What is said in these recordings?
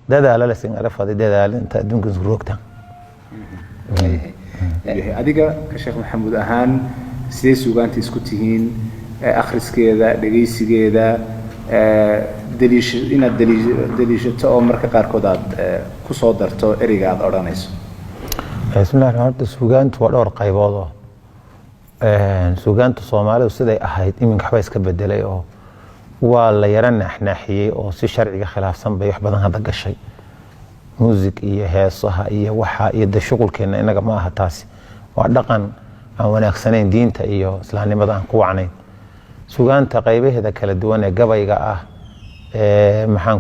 dadaala la sin arafada dadaal inta adduunka roogta adiga ka Sheekh Maxamuud ahaan sidee suugaanta isku tihiin akhriskeeda dhageysigeeda daliishato oo marka qaarkood aad ku soo darto eriga aad oranayso bismillaahir rahmaanir suugaantu waa dhowr qaybood oo suugaanta Soomaalidu siday ahayd iminka waxba iska bedelay oo waa la yaran naxnaxiyay oo si sharciga khilaafsan bay wax badan hadda gashay music iyo heesaha iyo waxa iyo shuqulkeena inaga ma aha taasi waa dhaqan aan wanaagsanayn diinta iyo islaamnimada aan ku wacnayn suugaanta qaybaheeda kala duwan ee gabayga ah maxaan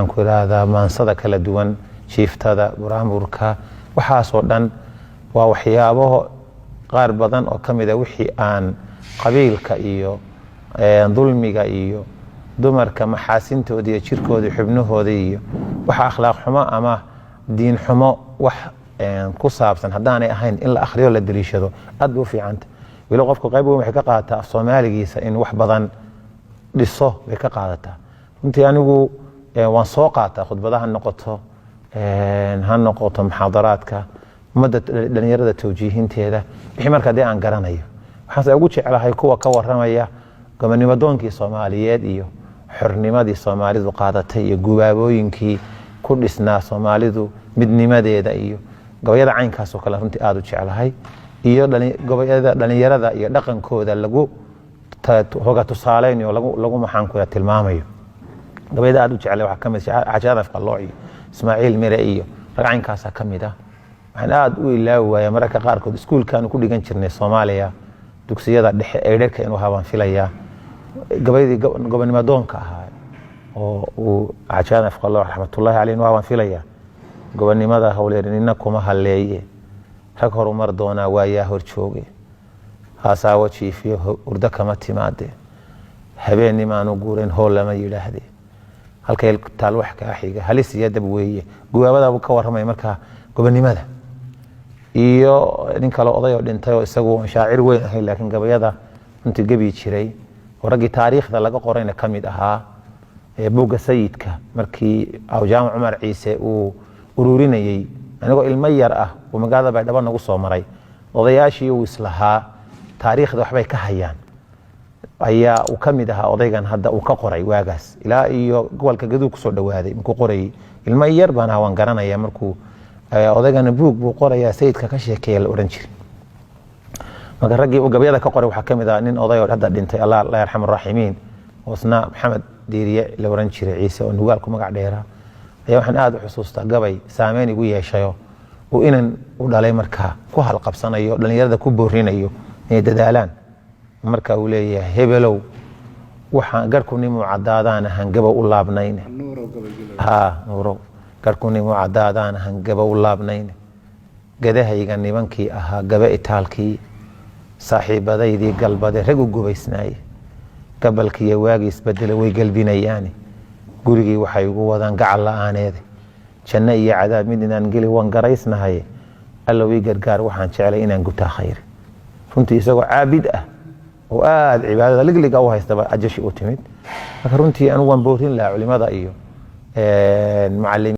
ku raada maansada kala duwan shiiftada buraamurka waxaas oo dhan waa waxyaabo qaar badan oo kamid ah wixii aan qabiilka iyo dulmiga iyo dumarka maxaasintooda iyo jirkooda xubnahooda iyo waxa akhlaaq xumo ama diin xumo wax ku saabsan hadaanay ahayn in la akhriyo la daliishado aad buu fiicanta wilo qofku qayb weyn wax ka qaataa Soomaaligiisa in wax badan dhiso way ka qaadataa runtii anigu waan soo qaataa khudbadaha noqoto muxaadaraadka umada dhalinyarada tawjiihinteeda wixii marka hadii aan garanayo waxaan ugu jecelahay kuwa ka waramaya gobonnimadoonkii Soomaaliyeed iyo xornimadii Soomaalidu qaadatay iyo gubaabooyinkii ku dhisnaa Soomaalidu midnimadeeda iyo gabayada caynkaas oo kale runtii aad u jecelahay iyo gabayada dhalinyarada iyo dhaqankooda lagu hoga tusaaleynayo lagu maxaan ku tilmaamayo gabayada aad u jecelahay waxa kamid Xajaadaf Qalooci Ismaaciil Mire iyo ragcaynkaas kamid ah waxaan aad u ilaawaya marka qaarkood iskuulkan ku dhigan jirnay Soomaaliya dugsiyada dhexe ee dheerka inuu habaan filaya gabayadii gobonnimadoonka ahaa oo Xajaadaf Qalooci raxmatullaahi calayhi waan filaya gobonnimada hawleerinina kuma haleeye rag horumar doona waayaa hor jooge haasawo jiifiyo urda kama timaade habeennimaan u guuren hool lama yidhaahde halkay taal wax ka xiga halis iyo dab weeye gubaabada uu ka waramay marka gobonnimada iyo nin kale oday oo dhintay oo isagu shaacir weyn ahay laakiin gabayada intii gabi jiray oo ragii taariikhda laga qorayna kamid ahaa buuga sayidka markii Jaamac Umar Ciise uu ururinayay anigoo ilmo yar ah oo magaalada Baydhabo nagu soo maray odayaashii uu islahaa taariikhda waxbay ka hayaan ayaa uu kamid ahaa odaygan hadda uu ka qoray waagaas ilaa iyo gobolka Gaduud ku soo dhawaaday markuu qoray ilmo yar baan waan garanaya markuu odaygana buug buu qorayaa sayidka ka sheekeeyay la oran jiray marka ragii uu gabayada ka qoray waxa kamid ah nin oday oo hadda dhintay Allah yarxamur raahimiin wasna Maxamed Diiriye la oran jiray Ciise oo nugaal ku magac dheeraa ayaa waxaan aad u xusuustaa gabay saameyn igu yeeshayo oo inan u dhalay marka ku hal qabsanayo dhalinyarada ku boorinayo inay dadaalaan marka uu leeyahay hebelow waxaan garkunimu cadaadaan ahan gaba u laabnayn nuuro garkunimu cadaadaan ahan gaba u laabnayn gadahayga nimankii ahaa gaba itaalkii saaxiibadaydii galbade rag u gubaysnaay gabalkii waagiis bedel way galbinayaan gurigii waxay ugu wadaan gacal la'aaneed janno iyo cadaab mid inaan geli waan garaysnahay allow ii gargaar waxaan jeclay inaan gutaa khayr runtii isagoo caabid ah oo aad cibaadada ligliga u haystaba ajashi u timid marka runtii anu waan boorin lahaa culimada iyo macallimiinta